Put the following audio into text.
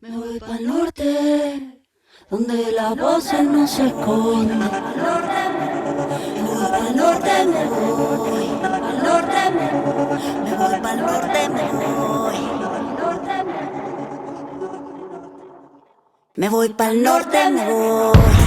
Me voy pa'l norte, donde las voces no se esconden. Me voy pa'l norte, me voy pa'l norte, me voy pa'l norte, me voy. Me voy pa'l norte, me voy.